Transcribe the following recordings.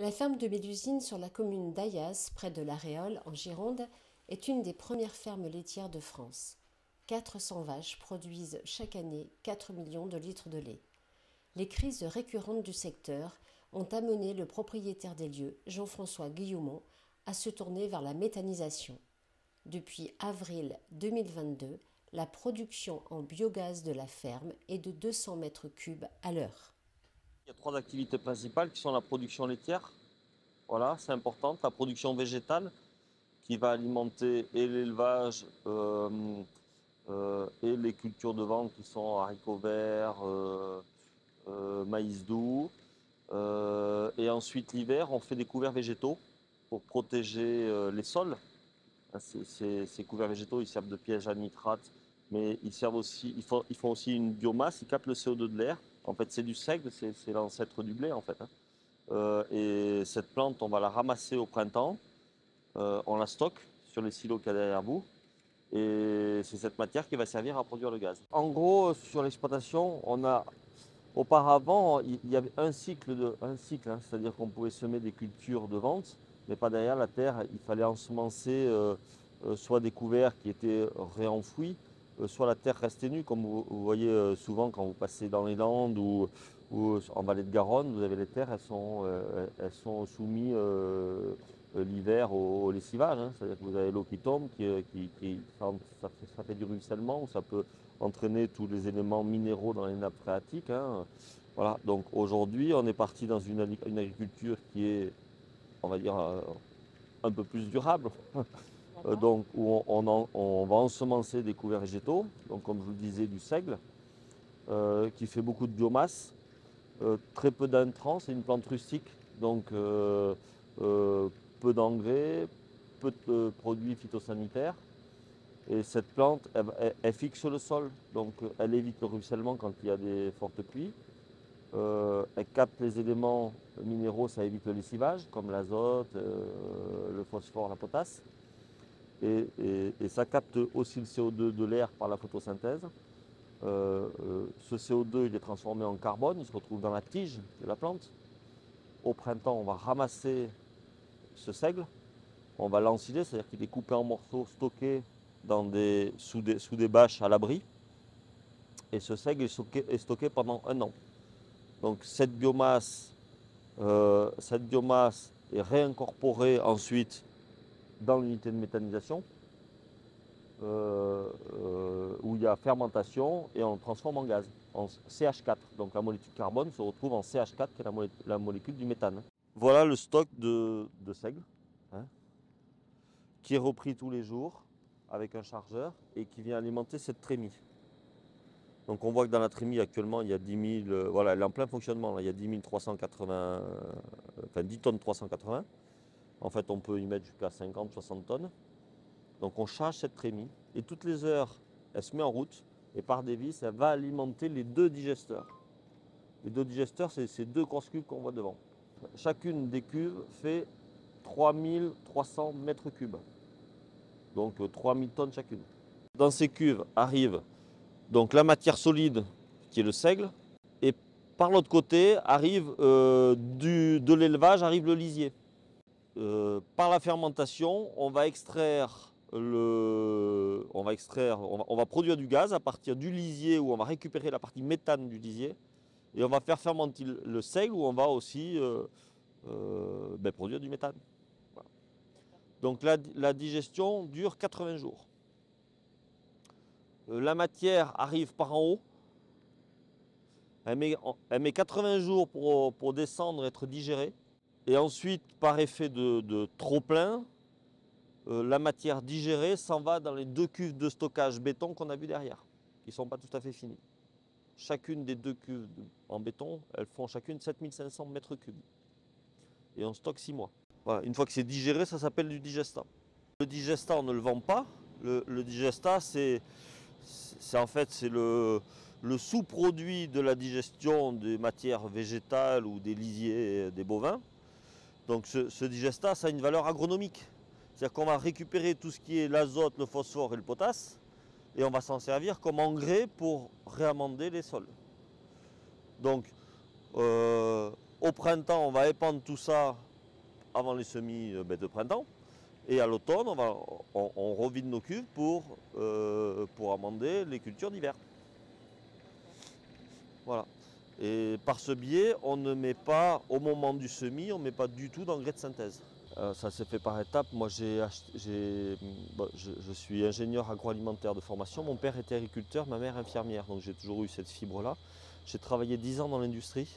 La ferme de Mélusine sur la commune d'Ayas, près de La Réole, en Gironde, est une des premières fermes laitières de France. 400 vaches produisent chaque année 4 millions de litres de lait. Les crises récurrentes du secteur ont amené le propriétaire des lieux, Jean-François Guillaumont, à se tourner vers la méthanisation. Depuis avril 2022, la production en biogaz de la ferme est de 200 mètres cubes à l'heure. Il y a trois activités principales qui sont la production laitière, voilà, c'est important, la production végétale qui va alimenter et l'élevage et les cultures de vente qui sont haricots verts, maïs doux. Et ensuite l'hiver, on fait des couverts végétaux pour protéger les sols. Ces couverts végétaux, ils servent de piège à nitrate, mais ils servent aussi, ils font aussi une biomasse, ils captent le CO2 de l'air. En fait, c'est du seigle, c'est l'ancêtre du blé en fait, hein. Et cette plante, on va la ramasser au printemps, on la stocke sur les silos qu'il y a derrière vous, et c'est cette matière qui va servir à produire le gaz. En gros, sur l'exploitation, auparavant, il y avait un cycle, hein, c'est-à-dire qu'on pouvait semer des cultures de vente, mais pas derrière la terre. Il fallait ensemencer soit des couverts qui étaient réenfouis, soit la terre restait nue, comme vous voyez souvent quand vous passez dans les Landes ou en vallée de Garonne, vous avez les terres, elles sont soumises l'hiver au lessivage, hein. C'est-à-dire que vous avez l'eau qui tombe, ça fait du ruissellement, ça peut entraîner tous les éléments minéraux dans les nappes phréatiques, hein. Voilà, donc aujourd'hui, on est parti dans une agriculture qui est, on va dire, un peu plus durable. Donc, où on va ensemencer des couverts végétaux, donc comme je vous le disais, du seigle, qui fait beaucoup de biomasse, très peu d'intrants, c'est une plante rustique, donc peu d'engrais, peu de produits phytosanitaires. Et cette plante, elle fixe le sol, donc elle évite le ruissellement quand il y a des fortes pluies. Elle capte les éléments minéraux, ça évite le lessivage, comme l'azote, le phosphore, la potasse. Et ça capte aussi le CO2 de l'air par la photosynthèse. Ce CO2, il est transformé en carbone, il se retrouve dans la tige de la plante. Au printemps, on va ramasser ce seigle, on va l'ensiler, c'est-à-dire qu'il est coupé en morceaux, stocké sous des bâches à l'abri. Et ce seigle est stocké pendant 1 an. Donc cette biomasse est réincorporée ensuite dans l'unité de méthanisation, où il y a fermentation et on le transforme en gaz, en CH4. Donc la molécule carbone se retrouve en CH4, qui est la molécule du méthane. Voilà le stock de seigle, hein, qui est repris tous les jours avec un chargeur et qui vient alimenter cette trémie. Donc on voit que dans la trémie actuellement il y a 10 000, voilà, elle est en plein fonctionnement, là, il y a 10 380, enfin 10 tonnes 380. En fait on peut y mettre jusqu'à 50-60 tonnes. Donc on charge cette trémie et toutes les heures elle se met en route et par des vis elle va alimenter les 2 digesteurs. Les 2 digesteurs, c'est ces 2 grosses cuves qu'on voit devant. Chacune des cuves fait 3300 mètres cubes, donc 3000 tonnes chacune. Dans ces cuves arrive donc la matière solide qui est le seigle, et par l'autre côté arrive de l'élevage arrive le lisier. Par la fermentation, on va produire du gaz à partir du lisier, où on va récupérer la partie méthane du lisier, et on va faire fermenter le seigle, où on va aussi produire du méthane. Voilà. Donc la digestion dure 80 jours. La matière arrive par en haut. Elle met 80 jours pour descendre, être digérée. Et ensuite, par effet de trop-plein, la matière digérée s'en va dans les 2 cuves de stockage béton qu'on a vu derrière, qui ne sont pas tout à fait finies. Chacune des 2 cuves en béton, elles font chacune 7500 mètres cubes. Et on stocke 6 mois. Voilà. Une fois que c'est digéré, ça s'appelle du digestat. Le digestat, on ne le vend pas. Le digestat, c'est en fait le sous-produit de la digestion des matières végétales ou des lisiers des bovins. Donc ce digestat, ça a une valeur agronomique. C'est-à-dire qu'on va récupérer tout ce qui est l'azote, le phosphore et le potasse, et on va s'en servir comme engrais pour réamender les sols. Donc au printemps, on va épandre tout ça avant les semis de printemps. Et à l'automne, on revide nos cuves pour amender les cultures d'hiver. Voilà. Et par ce biais, on ne met pas, au moment du semis, on ne met pas du tout d'engrais de synthèse. Ça s'est fait par étapes. Moi, je suis ingénieur agroalimentaire de formation. Mon père était agriculteur, ma mère infirmière. Donc j'ai toujours eu cette fibre-là. J'ai travaillé 10 ans dans l'industrie,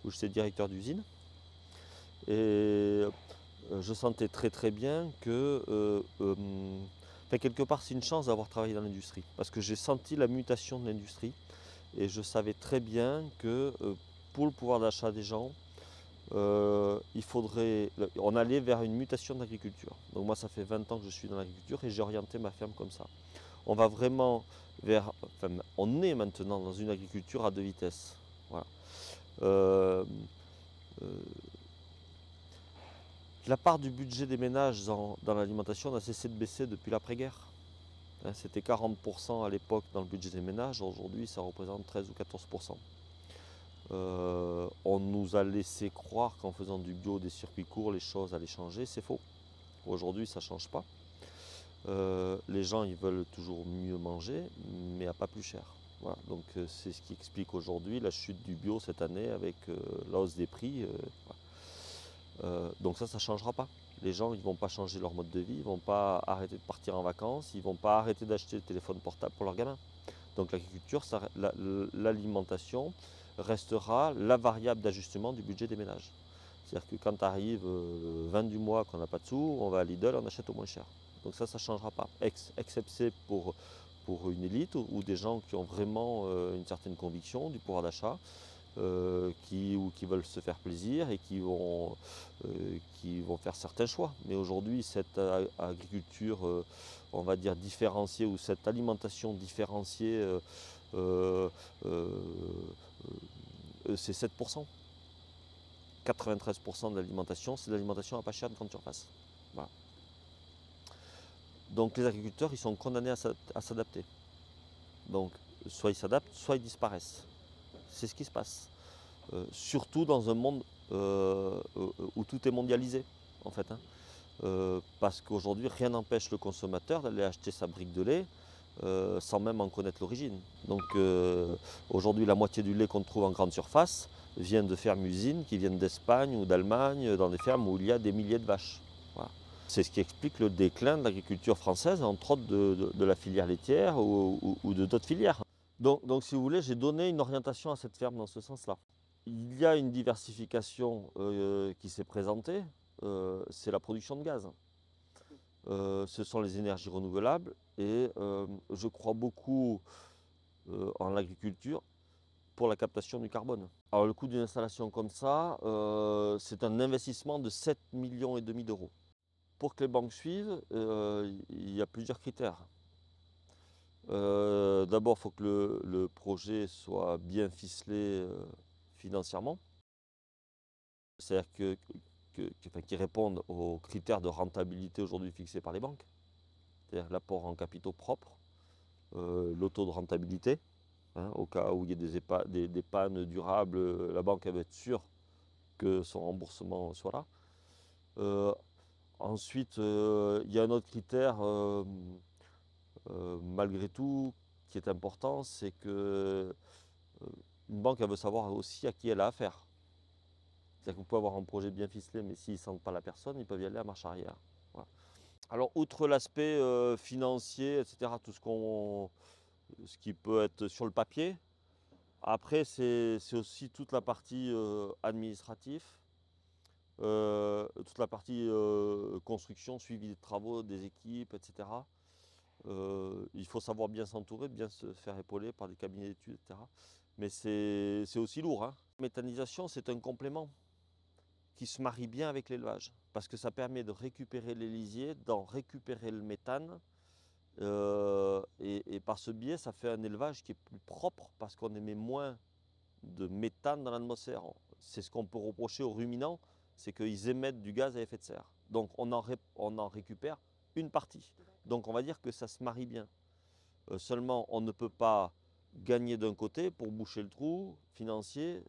où j'étais directeur d'usine. Et je sentais très très bien que, quelque part, c'est une chance d'avoir travaillé dans l'industrie. Parce que j'ai senti la mutation de l'industrie. Et je savais très bien que pour le pouvoir d'achat des gens, on allait vers une mutation de l'agriculture. Donc moi, ça fait 20 ans que je suis dans l'agriculture et j'ai orienté ma ferme comme ça. On va vraiment on est maintenant dans une agriculture à 2 vitesses. Voilà. Euh, euh, la part du budget des ménages dans l'alimentation n'a cessé de baisser depuis l'après-guerre. Hein, c'était 40% à l'époque dans le budget des ménages, aujourd'hui ça représente 13 ou 14%. On nous a laissé croire qu'en faisant du bio, des circuits courts, les choses allaient changer. C'est faux. Aujourd'hui, ça ne change pas. Les gens, ils veulent toujours mieux manger, mais à pas plus cher. Voilà. Donc c'est ce qui explique aujourd'hui la chute du bio cette année avec la hausse des prix. Donc ça ne changera pas. Les gens, ils ne vont pas changer leur mode de vie, ils ne vont pas arrêter de partir en vacances, ils ne vont pas arrêter d'acheter des téléphones portables pour leurs gamins. Donc l'agriculture, l'alimentation restera la variable d'ajustement du budget des ménages. C'est-à-dire que quand arrive 20 du mois qu'on n'a pas de sous, on va à Lidl, on achète au moins cher. Donc ça ne changera pas, excepté pour une élite ou des gens qui ont vraiment une certaine conviction du pouvoir d'achat, qui veulent se faire plaisir et qui vont faire certains choix. Mais aujourd'hui, cette agriculture, on va dire différenciée, ou cette alimentation différenciée, c'est 7%. 93% de l'alimentation, c'est de l'alimentation à pas cher de grande surface. Voilà. Donc les agriculteurs, ils sont condamnés à s'adapter. Donc soit ils s'adaptent, soit ils disparaissent. C'est ce qui se passe. Surtout dans un monde où tout est mondialisé, en fait. Hein. Parce qu'aujourd'hui, rien n'empêche le consommateur d'aller acheter sa brique de lait sans même en connaître l'origine. Donc aujourd'hui, la moitié du lait qu'on trouve en grande surface vient de fermes usines qui viennent d'Espagne ou d'Allemagne, dans des fermes où il y a des milliers de vaches. Voilà. C'est ce qui explique le déclin de l'agriculture française, entre autres de la filière laitière ou de d'autres filières. Donc, si vous voulez, j'ai donné une orientation à cette ferme dans ce sens-là. Il y a une diversification qui s'est présentée, c'est la production de gaz. Ce sont les énergies renouvelables et je crois beaucoup en l'agriculture pour la captation du carbone. Alors le coût d'une installation comme ça, c'est un investissement de 7,5 millions d'euros. Pour que les banques suivent, il y a plusieurs critères. D'abord, il faut que le projet soit bien ficelé financièrement. C'est-à-dire qu'ils répondent aux critères de rentabilité aujourd'hui fixés par les banques. C'est-à-dire l'apport en capitaux propres, le taux de rentabilité. Hein, au cas où il y a des pannes durables, la banque elle va être sûre que son remboursement soit là. Ensuite, il y a un autre critère, malgré tout, qui est important, c'est que une banque elle veut savoir aussi à qui elle a affaire. C'est-à-dire que vous pouvez avoir un projet bien ficelé, mais s'ils ne sentent pas la personne, ils peuvent y aller à marche arrière. Voilà. Alors, outre l'aspect financier, etc., tout ce qui peut être sur le papier, après, c'est aussi toute la partie administrative, toute la partie construction, suivi des travaux, des équipes, etc. Il faut savoir bien s'entourer, bien se faire épauler par des cabinets d'études, etc. Mais c'est aussi lourd. Hein. La méthanisation, c'est un complément qui se marie bien avec l'élevage, parce que ça permet de récupérer les lisiers, d'en récupérer le méthane, et par ce biais, ça fait un élevage qui est plus propre, parce qu'on émet moins de méthane dans l'atmosphère. C'est ce qu'on peut reprocher aux ruminants, c'est qu'ils émettent du gaz à effet de serre. Donc on en récupère une partie. Donc on va dire que ça se marie bien. Seulement, on ne peut pas gagner d'un côté pour boucher le trou financier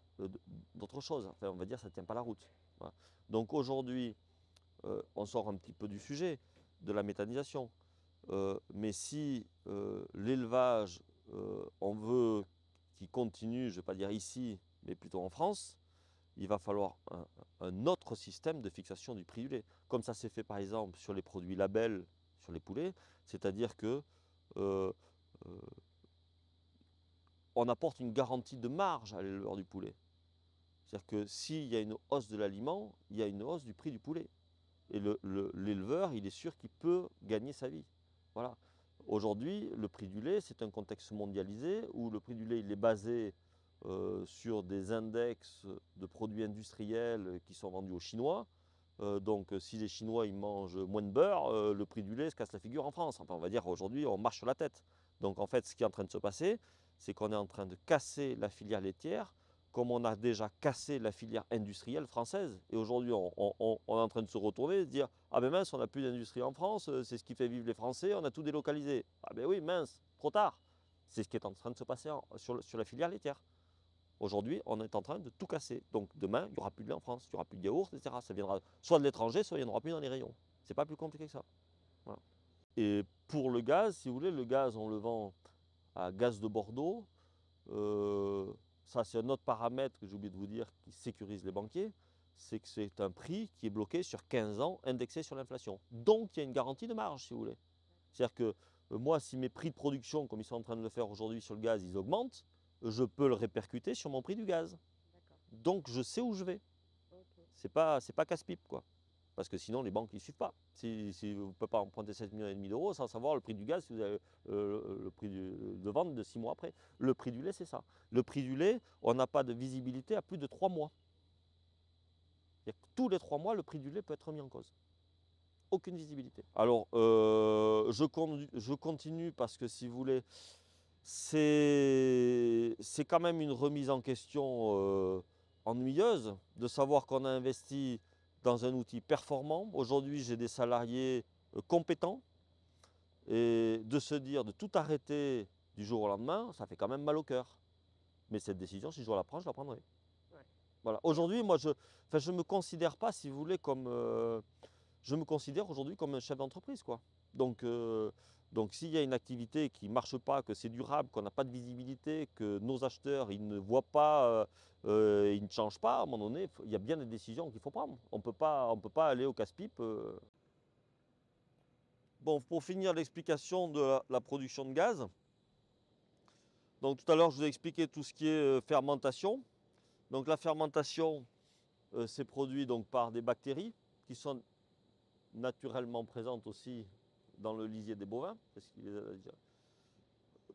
d'autre chose. Enfin, on va dire que ça ne tient pas la route. Voilà. Donc aujourd'hui, on sort un petit peu du sujet de la méthanisation. Mais si l'élevage, on veut qu'il continue, je ne vais pas dire ici, mais plutôt en France, il va falloir un autre système de fixation du prix du lait. Comme ça s'est fait par exemple sur les produits labels sur les poulets, c'est-à-dire que euh, euh, on apporte une garantie de marge à l'éleveur du poulet. C'est-à-dire que s'il y a une hausse de l'aliment, il y a une hausse du prix du poulet. Et l'éleveur, il est sûr qu'il peut gagner sa vie. Voilà. Aujourd'hui, le prix du lait, c'est un contexte mondialisé où le prix du lait, il est basé sur des index de produits industriels qui sont vendus aux Chinois. Donc, si les Chinois ils mangent moins de beurre, le prix du lait se casse la figure en France. Enfin, on va dire aujourd'hui, on marche sur la tête. Donc, en fait, ce qui est en train de se passer, c'est qu'on est en train de casser la filière laitière comme on a déjà cassé la filière industrielle française. Et aujourd'hui, on est en train de se retourner et de dire ah ben mince, on n'a plus d'industrie en France, c'est ce qui fait vivre les Français, on a tout délocalisé. Ah ben oui, mince, trop tard. C'est ce qui est en train de se passer sur la filière laitière. Aujourd'hui, on est en train de tout casser. Donc demain, il n'y aura plus de lait en France, il n'y aura plus de yaourt, etc. Ça viendra soit de l'étranger, soit il n'y en aura plus dans les rayons. C'est pas plus compliqué que ça. Voilà. Et pour le gaz, si vous voulez, le gaz, on le vend à Gaz de Bordeaux. Euh, Ça, c'est un autre paramètre que j'ai oublié de vous dire qui sécurise les banquiers, c'est que c'est un prix qui est bloqué sur 15 ans, indexé sur l'inflation. Donc, il y a une garantie de marge, si vous voulez. C'est-à-dire que moi, si mes prix de production, comme ils sont en train de le faire aujourd'hui sur le gaz, ils augmentent, je peux le répercuter sur mon prix du gaz. Donc, je sais où je vais. Okay. C'est pas casse-pipe, quoi. Parce que sinon, les banques ne suivent pas. Si vous ne pouvez pas emprunter 7,5 millions d'euros sans savoir le prix du gaz, si vous avez le prix de vente de 6 mois après. Le prix du lait, c'est ça. Le prix du lait, on n'a pas de visibilité à plus de 3 mois. Tous les 3 mois, le prix du lait peut être mis en cause. Aucune visibilité. Alors, je continue parce que si vous voulez, c'est quand même une remise en question ennuyeuse de savoir qu'on a investi dans un outil performant. Aujourd'hui, j'ai des salariés compétents et de se dire de tout arrêter du jour au lendemain, ça fait quand même mal au cœur. Mais cette décision, si je dois la prendre, je la prendrai. Ouais. Voilà. Aujourd'hui, moi, je ne me considère pas, si vous voulez, comme... je me considère aujourd'hui comme un chef d'entreprise, quoi. Donc s'il y a une activité qui ne marche pas, que c'est durable, qu'on n'a pas de visibilité, que nos acheteurs ils ne voient pas, ils ne changent pas, à un moment donné, il y a bien des décisions qu'il faut prendre. On peut pas aller au casse-pipe. Bon, pour finir l'explication de la production de gaz, donc tout à l'heure je vous ai expliqué tout ce qui est fermentation. Donc la fermentation, c'est produit donc par des bactéries qui sont naturellement présentes aussi dans le lisier des bovins.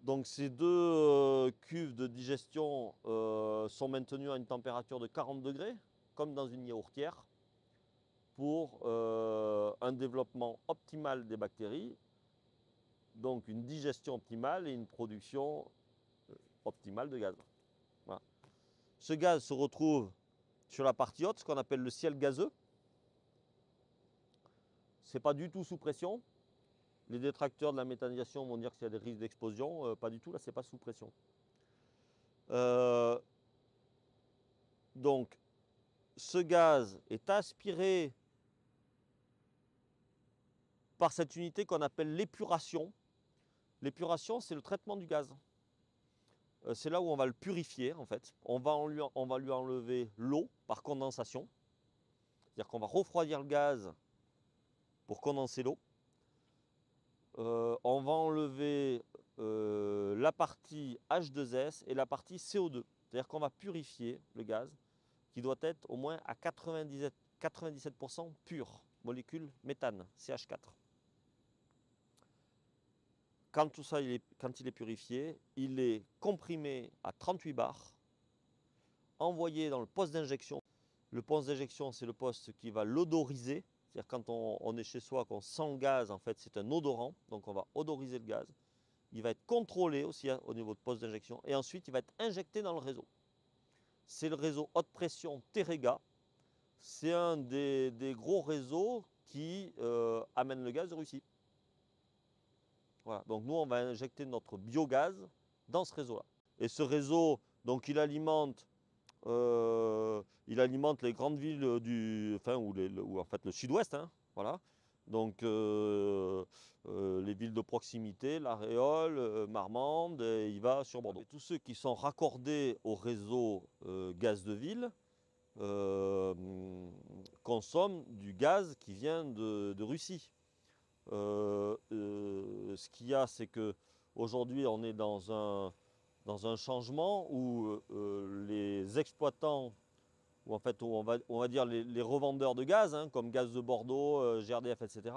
Donc ces deux cuves de digestion sont maintenues à une température de 40 degrés, comme dans une yaourtière, pour un développement optimal des bactéries, donc une digestion optimale et une production optimale de gaz. Voilà. Ce gaz se retrouve sur la partie haute, ce qu'on appelle le ciel gazeux. Ce n'est pas du tout sous pression. Les détracteurs de la méthanisation vont dire qu'il y a des risques d'explosion. Pas du tout, là, ce n'est pas sous pression. Donc, ce gaz est aspiré par cette unité qu'on appelle l'épuration. L'épuration, c'est le traitement du gaz. C'est là où on va le purifier, en fait. On va lui enlever l'eau par condensation. C'est-à-dire qu'on va refroidir le gaz pour condenser l'eau. On va enlever la partie H2S et la partie CO2. C'est-à-dire qu'on va purifier le gaz qui doit être au moins à 97% pur, molécule méthane, CH4. Quand tout ça, quand il est purifié, il est comprimé à 38 bars, envoyé dans le poste d'injection. Le poste d'injection, c'est le poste qui va l'odoriser. C'est-à-dire quand on est chez soi, qu'on sent le gaz, en fait, c'est un odorant. Donc on va odoriser le gaz. Il va être contrôlé aussi au niveau de poste d'injection. Et ensuite, il va être injecté dans le réseau. C'est le réseau haute pression Terega. C'est un des gros réseaux qui amène le gaz de Russie. Voilà. Donc nous, on va injecter notre biogaz dans ce réseau-là. Et ce réseau, donc il alimente Il alimente les grandes villes ou en fait le sud-ouest, hein, voilà. Donc les villes de proximité, La Réole, Marmande, et il va sur Bordeaux. Et tous ceux qui sont raccordés au réseau gaz de ville euh, consomment du gaz qui vient de Russie. Ce qu'il y a, c'est que aujourd'hui, on est dans un changement où les exploitants, ou en fait, où on va dire les revendeurs de gaz, hein, comme Gaz de Bordeaux, GRDF, etc.,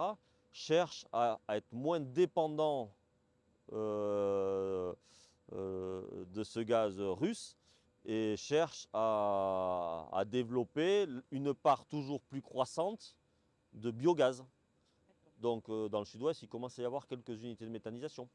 cherchent à être moins dépendants de ce gaz russe et cherchent à développer une part toujours plus croissante de biogaz. Donc dans le sud-ouest, il commence à y avoir quelques unités de méthanisation.